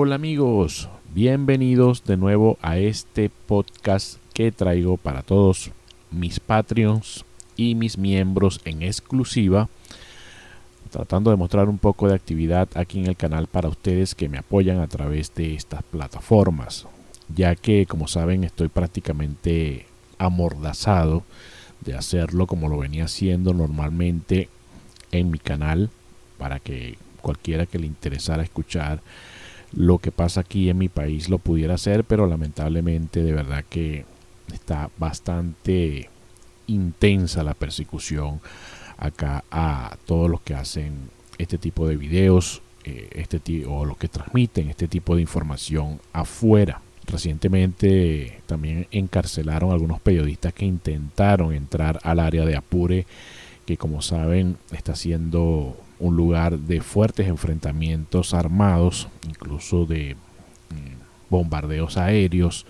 Hola amigos, bienvenidos de nuevo a este podcast que traigo para todos mis Patreons y mis miembros en exclusiva, tratando de mostrar un poco de actividad aquí en el canal para ustedes que me apoyan a través de estas plataformas, ya que como saben estoy prácticamente amordazado de hacerlo como lo venía haciendo normalmente en mi canal, para que cualquiera que le interesara escuchar lo que pasa aquí en mi país lo pudiera hacer, pero lamentablemente de verdad que está bastante intensa la persecución acá a todos los que hacen este tipo de videos, o los que transmiten este tipo de información afuera. Recientemente también encarcelaron a algunos periodistas que intentaron entrar al área de Apure, que como saben está siendo un lugar de fuertes enfrentamientos armados, incluso de bombardeos aéreos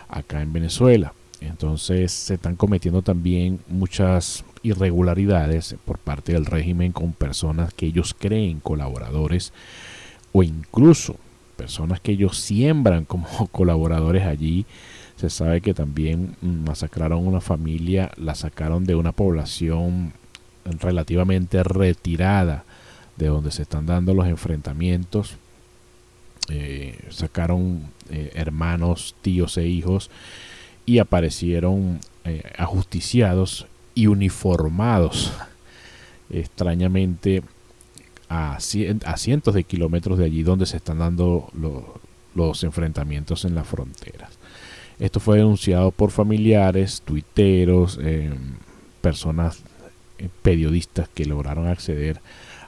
acá en Venezuela. Entonces se están cometiendo también muchas irregularidades por parte del régimen con personas que ellos creen colaboradores, o incluso personas que ellos siembran como colaboradores allí. Se sabe que también masacraron una familia, la sacaron de una población relativamente retirada de donde se están dando los enfrentamientos. Sacaron hermanos, tíos e hijos y aparecieron ajusticiados y uniformados extrañamente a cientos de kilómetros de allí donde se están dando los enfrentamientos en las fronteras. Esto fue denunciado por familiares, tuiteros, personas, periodistas que lograron acceder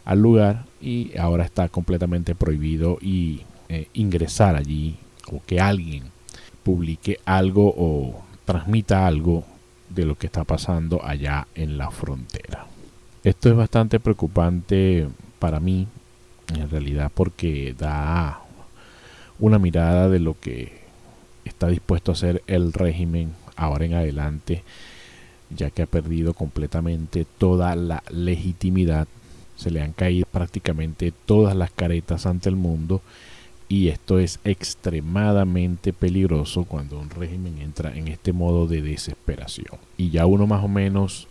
al lugar, y ahora está completamente prohibido ingresar allí, o que alguien publique algo o transmita algo de lo que está pasando allá en la frontera. Esto es bastante preocupante para mí, en realidad, porque da una mirada de lo que está dispuesto a hacer el régimen ahora en adelante, ya que ha perdido completamente toda la legitimidad. Se le han caído prácticamente todas las caretas ante el mundo, y esto es extremadamente peligroso cuando un régimen entra en este modo de desesperación. Y ya uno más o menos,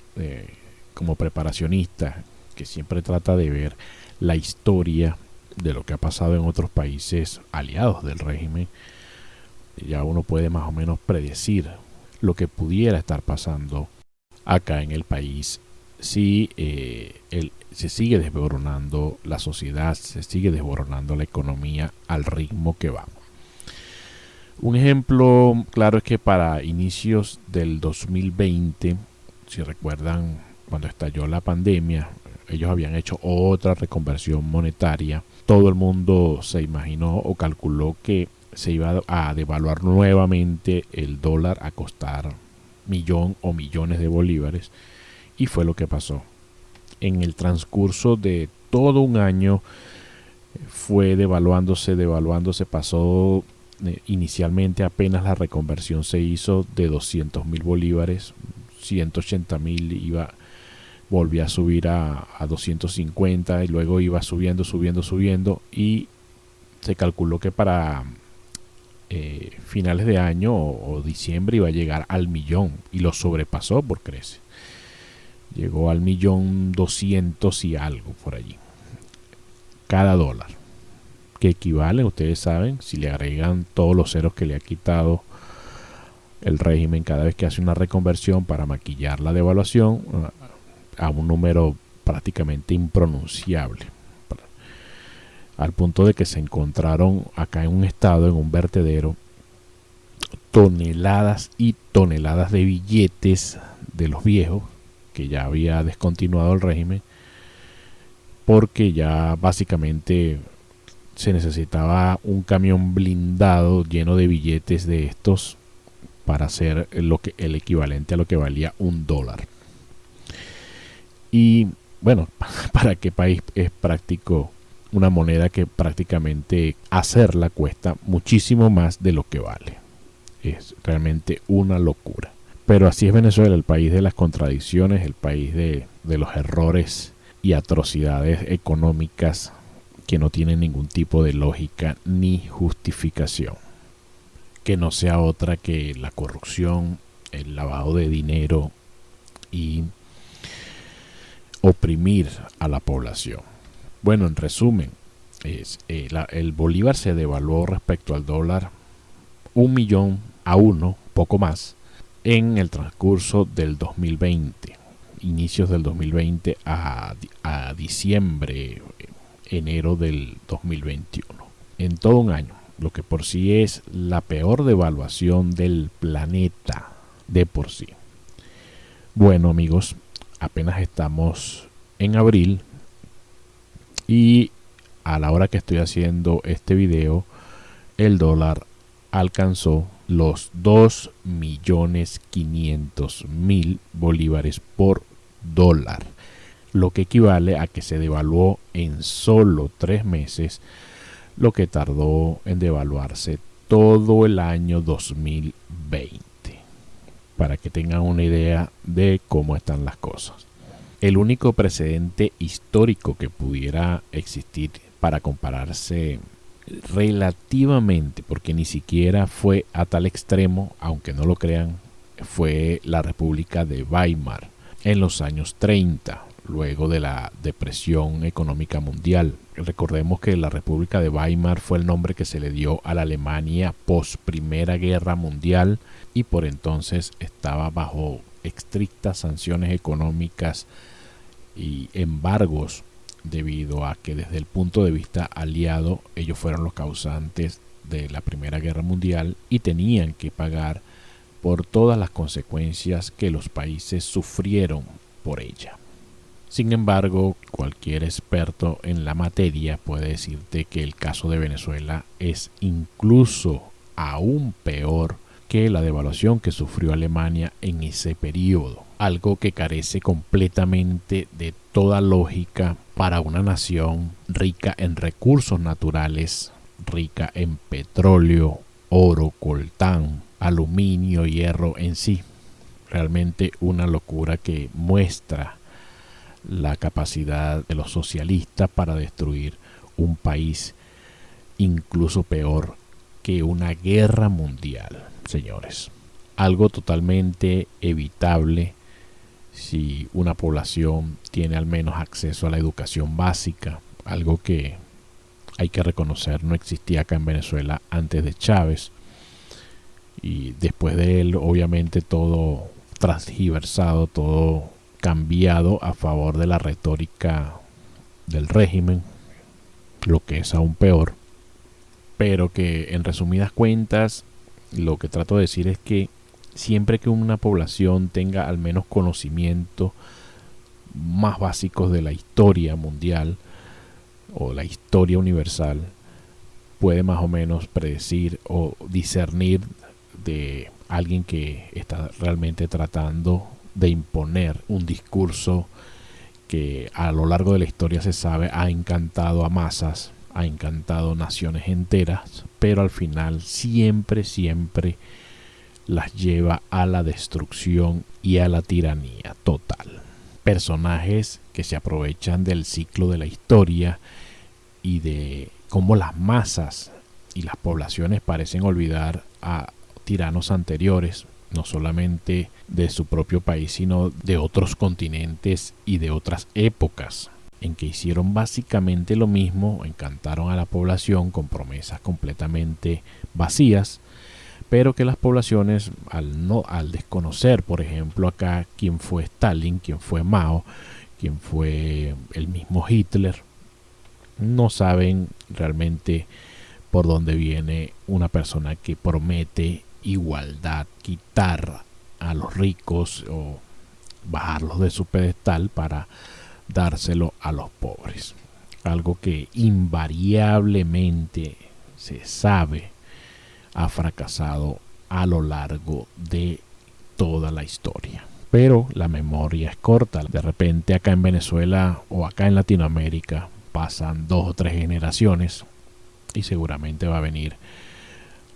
como preparacionista, que siempre trata de ver la historia de lo que ha pasado en otros países aliados del régimen, ya uno puede más o menos predecir lo que pudiera estar pasando acá en el país si se sigue desboronando la sociedad, se sigue desboronando la economía al ritmo que va. Un ejemplo claro es que para inicios del 2020, si recuerdan, cuando estalló la pandemia, ellos habían hecho otra reconversión monetaria. Todo el mundo se imaginó o calculó que se iba a devaluar nuevamente el dólar a costar millón o millones de bolívares, y fue lo que pasó. En el transcurso de todo un año fue devaluándose, pasó inicialmente, apenas la reconversión se hizo, de 200.000 bolívares, 180.000 volvía a subir a 250, y luego iba subiendo, y se calculó que para finales de año o diciembre iba a llegar al millón, y lo sobrepasó por creces. Llegó al 1.200.000 y algo por allí, cada dólar, que equivale, ustedes saben, si le agregan todos los ceros que le ha quitado el régimen cada vez que hace una reconversión para maquillar la devaluación, a un número prácticamente impronunciable, al punto de que se encontraron acá en un estado, en un vertedero, toneladas y toneladas de billetes de los viejos que ya había descontinuado el régimen, porque ya básicamente se necesitaba un camión blindado lleno de billetes de estos para hacer el equivalente a lo que valía un dólar. Y bueno, ¿para qué país es práctico una moneda que prácticamente hacerla cuesta muchísimo más de lo que vale? Es realmente una locura. Pero así es Venezuela, el país de las contradicciones, el país de los errores y atrocidades económicas que no tienen ningún tipo de lógica ni justificación, que no sea otra que la corrupción, el lavado de dinero y oprimir a la población. Bueno, en resumen, el bolívar se devaluó respecto al dólar 1.000.000 a 1, poco más, en el transcurso del 2020, inicios del 2020 a diciembre, enero del 2021, en todo un año, lo que por sí es la peor devaluación del planeta de por sí. Bueno, amigos, apenas estamos en abril y a la hora que estoy haciendo este video, el dólar alcanzó los 2.500.000 bolívares por dólar, lo que equivale a que se devaluó en solo 3 meses lo que tardó en devaluarse todo el año 2020, para que tengan una idea de cómo están las cosas. El único precedente histórico que pudiera existir para compararse relativamente, porque ni siquiera fue a tal extremo, aunque no lo crean, fue la República de Weimar en los años 30, luego de la depresión económica mundial. Recordemos que la República de Weimar fue el nombre que se le dio a la Alemania post Primera Guerra Mundial y por entonces estaba bajo estrictas sanciones económicas y embargos, debido a que desde el punto de vista aliado ellos fueron los causantes de la Primera Guerra Mundial y tenían que pagar por todas las consecuencias que los países sufrieron por ella. Sin embargo, cualquier experto en la materia puede decirte que el caso de Venezuela es incluso aún peor que la devaluación que sufrió Alemania en ese periodo, algo que carece completamente de toda lógica para una nación rica en recursos naturales, rica en petróleo, oro, coltán, aluminio, hierro en sí. Realmente una locura que muestra la capacidad de los socialistas para destruir un país incluso peor que una guerra mundial, señores. Algo totalmente evitable si una población tiene al menos acceso a la educación básica, algo que hay que reconocer no existía acá en Venezuela antes de Chávez, y después de él obviamente todo transgiversado, todo cambiado a favor de la retórica del régimen, lo que es aún peor. Pero que en resumidas cuentas lo que trato de decir es que siempre que una población tenga al menos conocimiento más básicos de la historia mundial o la historia universal, puede más o menos predecir o discernir de alguien que está realmente tratando de imponer un discurso que a lo largo de la historia se sabe ha encantado a masas, ha encantado naciones enteras, pero al final siempre las lleva a la destrucción y a la tiranía total. Personajes que se aprovechan del ciclo de la historia y de cómo las masas y las poblaciones parecen olvidar a tiranos anteriores, no solamente de su propio país, sino de otros continentes y de otras épocas, en que hicieron básicamente lo mismo, encantaron a la población con promesas completamente vacías, pero que las poblaciones al desconocer, por ejemplo, acá quién fue Stalin, quién fue Mao, quién fue el mismo Hitler, no saben realmente por dónde viene una persona que promete igualdad, quitar a los ricos o bajarlos de su pedestal para dárselo a los pobres. Algo que invariablemente se sabe ha fracasado a lo largo de toda la historia. Pero la memoria es corta. De repente acá en Venezuela o acá en Latinoamérica pasan 2 o 3 generaciones y seguramente va a venir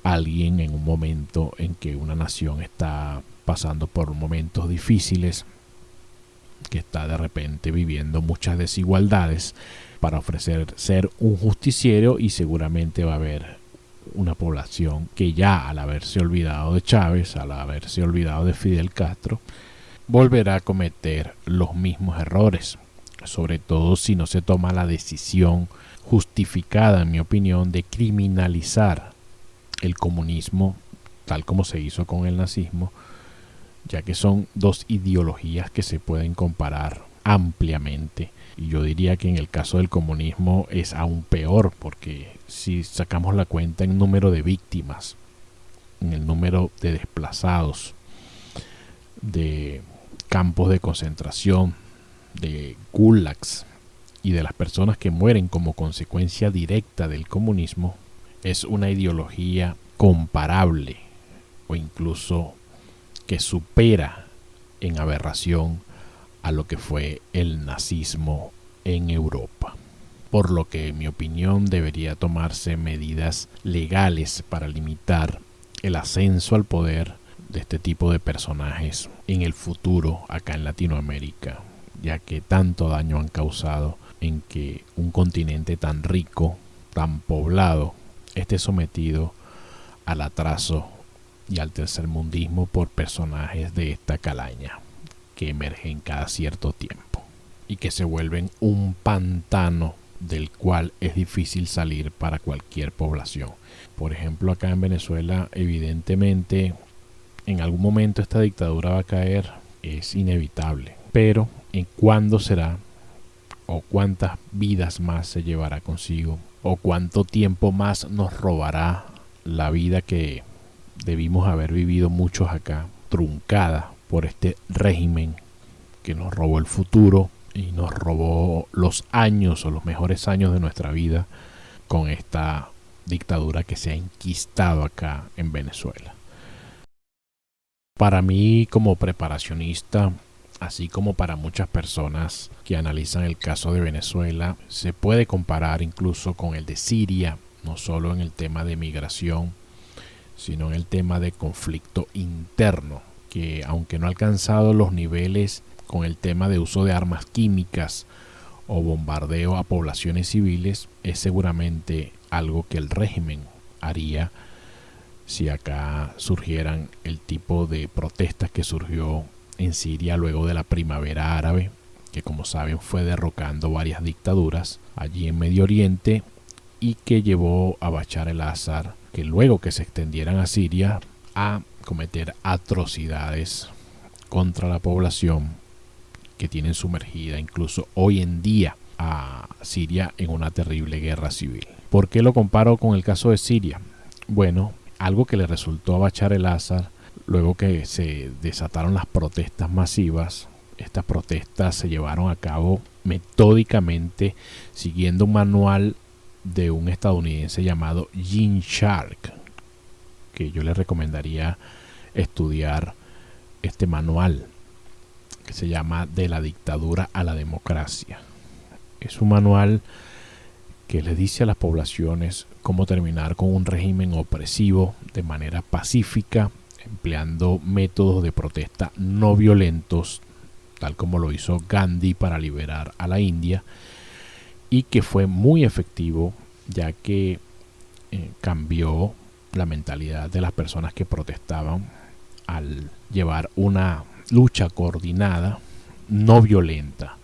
alguien en un momento en que una nación está pasando por momentos difíciles que está de repente viviendo muchas desigualdades para ofrecer ser un justiciero, y seguramente va a haber una población que ya, al haberse olvidado de Chávez, al haberse olvidado de Fidel Castro, volverá a cometer los mismos errores, sobre todo si no se toma la decisión justificada, en mi opinión, de criminalizar el comunismo tal como se hizo con el nazismo, ya que son dos ideologías que se pueden comparar ampliamente. Y yo diría que en el caso del comunismo es aún peor, porque si sacamos la cuenta en número de víctimas, en el número de desplazados, de campos de concentración, de gulags y de las personas que mueren como consecuencia directa del comunismo, es una ideología comparable o incluso que supera en aberración a lo que fue el nazismo en Europa. Por lo que, en mi opinión, debería tomarse medidas legales para limitar el ascenso al poder de este tipo de personajes en el futuro acá en Latinoamérica, ya que tanto daño han causado en que un continente tan rico, tan poblado, esté sometido al atraso y al tercermundismo por personajes de esta calaña que emergen cada cierto tiempo y que se vuelven un pantano del cual es difícil salir para cualquier población. Por ejemplo, acá en Venezuela, evidentemente, en algún momento esta dictadura va a caer, es inevitable, pero ¿en cuándo será? ¿O cuántas vidas más se llevará consigo? ¿O cuánto tiempo más nos robará la vida que debimos haber vivido muchos acá, truncada por este régimen que nos robó el futuro y nos robó los años o los mejores años de nuestra vida con esta dictadura que se ha enquistado acá en Venezuela? Para mí, como preparacionista, así como para muchas personas que analizan el caso de Venezuela, se puede comparar incluso con el de Siria, no solo en el tema de migración, sino en el tema de conflicto interno, que aunque no ha alcanzado los niveles con el tema de uso de armas químicas o bombardeo a poblaciones civiles, es seguramente algo que el régimen haría si acá surgieran el tipo de protestas que surgió en Siria luego de la primavera árabe, que como saben fue derrocando varias dictaduras allí en Medio Oriente y que llevó a Bashar el-Assad, que luego que se extendieran a Siria, a cometer atrocidades contra la población que tienen sumergida incluso hoy en día a Siria en una terrible guerra civil. ¿Por qué lo comparo con el caso de Siria? Bueno, algo que le resultó a Bashar el-Assad luego que se desataron las protestas masivas. Estas protestas se llevaron a cabo metódicamente siguiendo un manual de un estadounidense llamado Gene Sharp, que yo le recomendaría estudiar este manual que se llama De la dictadura a la democracia. Es un manual que le dice a las poblaciones cómo terminar con un régimen opresivo de manera pacífica, empleando métodos de protesta no violentos, tal como lo hizo Gandhi para liberar a la India, y que fue muy efectivo, ya que cambió la mentalidad de las personas que protestaban al llevar una lucha coordinada, no violenta,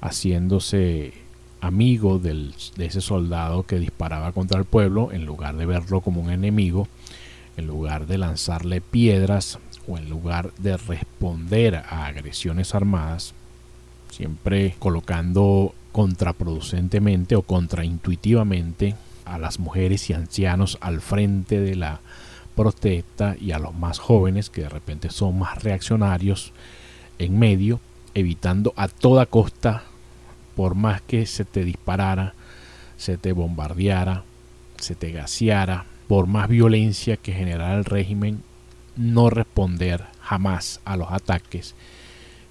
haciéndose amigo de ese soldado que disparaba contra el pueblo, en lugar de verlo como un enemigo, en lugar de lanzarle piedras o en lugar de responder a agresiones armadas, siempre colocando contraproducentemente o contraintuitivamente a las mujeres y ancianos al frente de la protesta y a los más jóvenes, que de repente son más reaccionarios, en medio, evitando a toda costa, por más que se te disparara, se te bombardeara, se te gaseara, por más violencia que generara el régimen, no responder jamás a los ataques,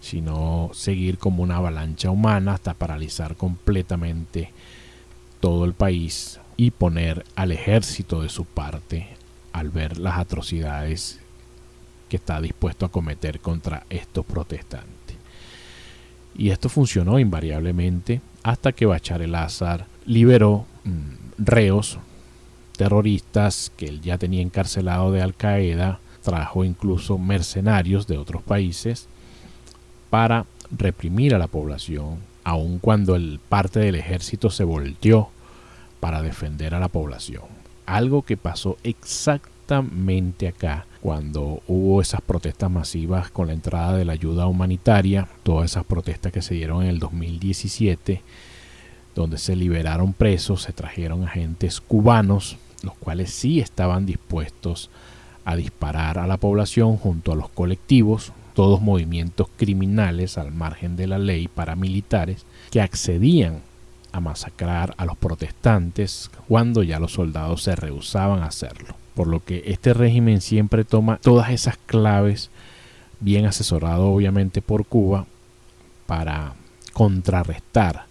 sino seguir como una avalancha humana hasta paralizar completamente todo el país y poner al ejército de su parte al ver las atrocidades que está dispuesto a cometer contra estos protestantes. Y esto funcionó invariablemente hasta que Bashar al-Assad liberó reos terroristas que él ya tenía encarcelado de Al-Qaeda, trajo incluso mercenarios de otros países para reprimir a la población, aun cuando parte del ejército se volteó para defender a la población. Algo que pasó exactamente acá cuando hubo esas protestas masivas con la entrada de la ayuda humanitaria, todas esas protestas que se dieron en el 2017, donde se liberaron presos, se trajeron agentes cubanos, los cuales sí estaban dispuestos a disparar a la población junto a los colectivos, todos movimientos criminales al margen de la ley, paramilitares, que accedían a masacrar a los protestantes cuando ya los soldados se rehusaban a hacerlo. Por lo que este régimen siempre toma todas esas claves, bien asesorado obviamente por Cuba, para contrarrestar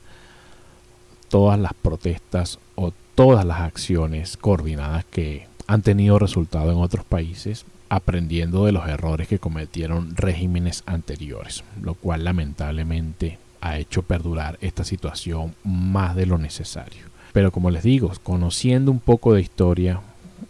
todas las protestas o todas las acciones coordinadas que han tenido resultado en otros países, aprendiendo de los errores que cometieron regímenes anteriores, lo cual lamentablemente ha hecho perdurar esta situación más de lo necesario. Pero como les digo, conociendo un poco de historia,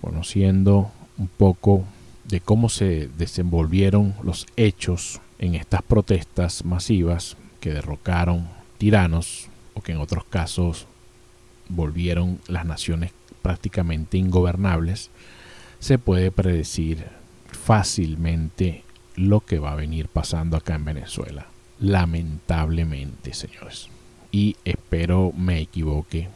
conociendo un poco de cómo se desenvolvieron los hechos en estas protestas masivas que derrocaron tiranos o que en otros casos volvieron las naciones prácticamente ingobernables, se puede predecir fácilmente lo que va a venir pasando acá en Venezuela. Lamentablemente, señores. Y espero me equivoque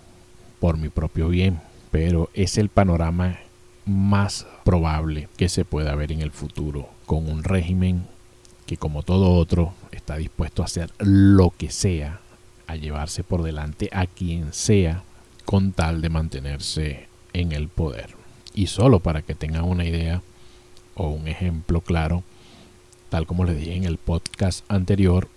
por mi propio bien, pero es el panorama más probable que se pueda ver en el futuro, con un régimen que, como todo otro, está dispuesto a hacer lo que sea, a llevarse por delante a quien sea, con tal de mantenerse en el poder. Y solo para que tengan una idea o un ejemplo claro, tal como les dije en el podcast anterior,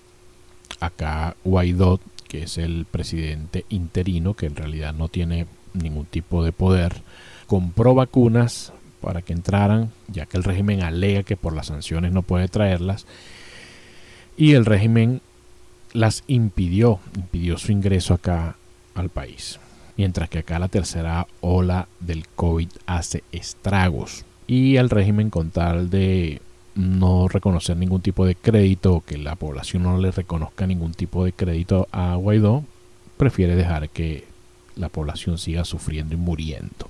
acá Guaidó, que es el presidente interino, que en realidad no tiene ningún tipo de poder, compró vacunas para que entraran, ya que el régimen alega que por las sanciones no puede traerlas, y el régimen las impidió su ingreso acá al país. Mientras que acá la tercera ola del COVID hace estragos. Y el régimen, con tal de no reconocer ningún tipo de crédito, o que la población no le reconozca ningún tipo de crédito a Guaidó, prefiere dejar que la población siga sufriendo y muriendo.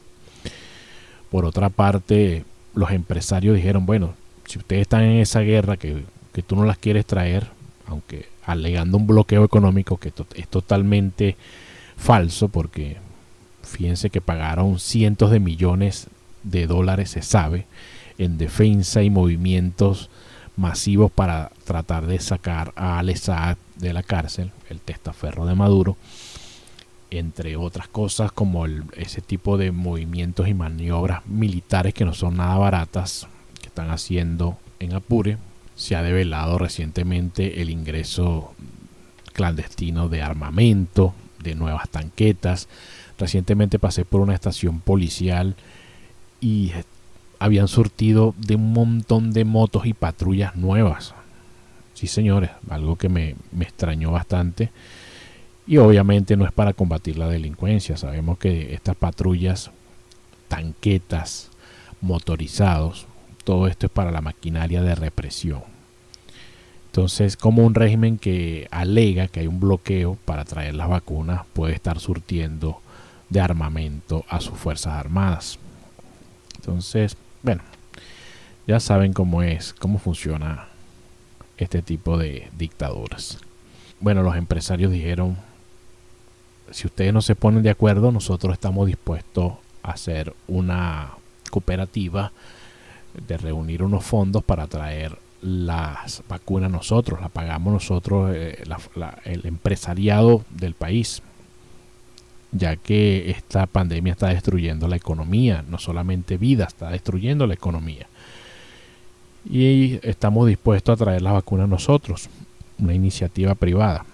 Por otra parte, los empresarios dijeron, bueno, si ustedes están en esa guerra que tú no las quieres traer, aunque alegando un bloqueo económico que es totalmente falso, porque fíjense que pagaron cientos de millones de dólares, se sabe, en defensa y movimientos masivos para tratar de sacar a Al-Assad de la cárcel, el testaferro de Maduro, entre otras cosas como ese tipo de movimientos y maniobras militares que no son nada baratas que están haciendo en Apure. Se ha develado recientemente el ingreso clandestino de armamento, de nuevas tanquetas. Recientemente pasé por una estación policial y habían surtido de un montón de motos y patrullas nuevas. Sí, señores, algo que me extrañó bastante. Y obviamente no es para combatir la delincuencia. Sabemos que estas patrullas, tanquetas, motorizados, todo esto es para la maquinaria de represión. Entonces, como un régimen que alega que hay un bloqueo para traer las vacunas puede estar surtiendo de armamento a sus fuerzas armadas. Entonces, bueno, ya saben cómo funciona este tipo de dictaduras. Bueno, los empresarios dijeron, si ustedes no se ponen de acuerdo, nosotros estamos dispuestos a hacer una cooperativa de reunir unos fondos para traer las vacunas nosotros, las pagamos nosotros, el empresariado del país, ya que esta pandemia está destruyendo la economía, no solamente vida, está destruyendo la economía. Y estamos dispuestos a traer las vacunas nosotros, una iniciativa privada.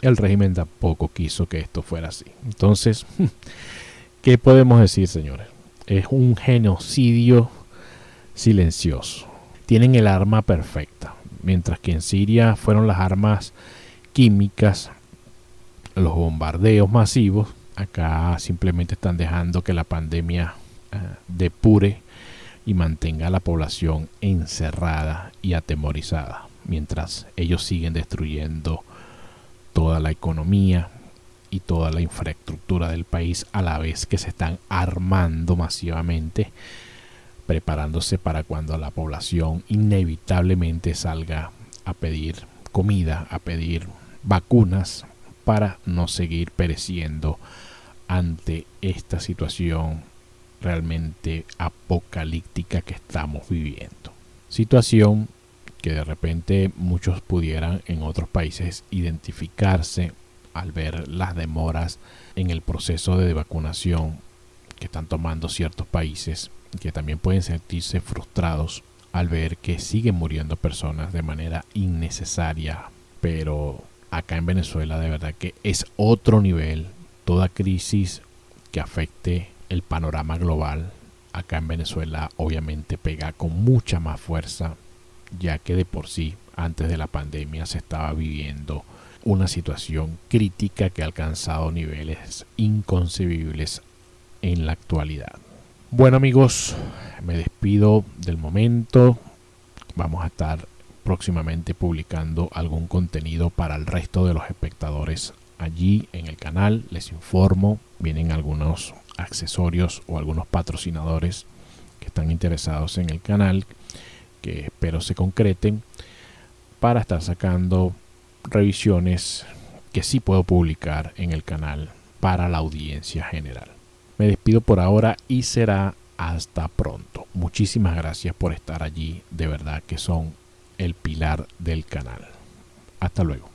El régimen tampoco quiso que esto fuera así. Entonces, ¿qué podemos decir, señores? Es un genocidio silencioso. Tienen el arma perfecta. Mientras que en Siria fueron las armas químicas, los bombardeos masivos. Acá simplemente están dejando que la pandemia depure y mantenga a la población encerrada y atemorizada, mientras ellos siguen destruyendo toda la economía y toda la infraestructura del país, a la vez que se están armando masivamente, preparándose para cuando la población inevitablemente salga a pedir comida, a pedir vacunas, para no seguir pereciendo ante esta situación realmente apocalíptica que estamos viviendo. Situación que de repente muchos pudieran en otros países identificarse al ver las demoras en el proceso de vacunación que están tomando ciertos países, que también pueden sentirse frustrados al ver que siguen muriendo personas de manera innecesaria. Pero acá en Venezuela de verdad que es otro nivel. Toda crisis que afecte el panorama global, acá en Venezuela obviamente pega con mucha más fuerza, ya que de por sí antes de la pandemia se estaba viviendo una situación crítica que ha alcanzado niveles inconcebibles en la actualidad. Bueno amigos, me despido del momento. Vamos a estar próximamente publicando algún contenido para el resto de los espectadores allí en el canal. Les informo, vienen algunos accesorios o algunos patrocinadores que están interesados en el canal, que espero se concreten, para estar sacando revisiones que sí puedo publicar en el canal para la audiencia general. Me despido por ahora y será hasta pronto. Muchísimas gracias por estar allí, de verdad que son el pilar del canal. Hasta luego.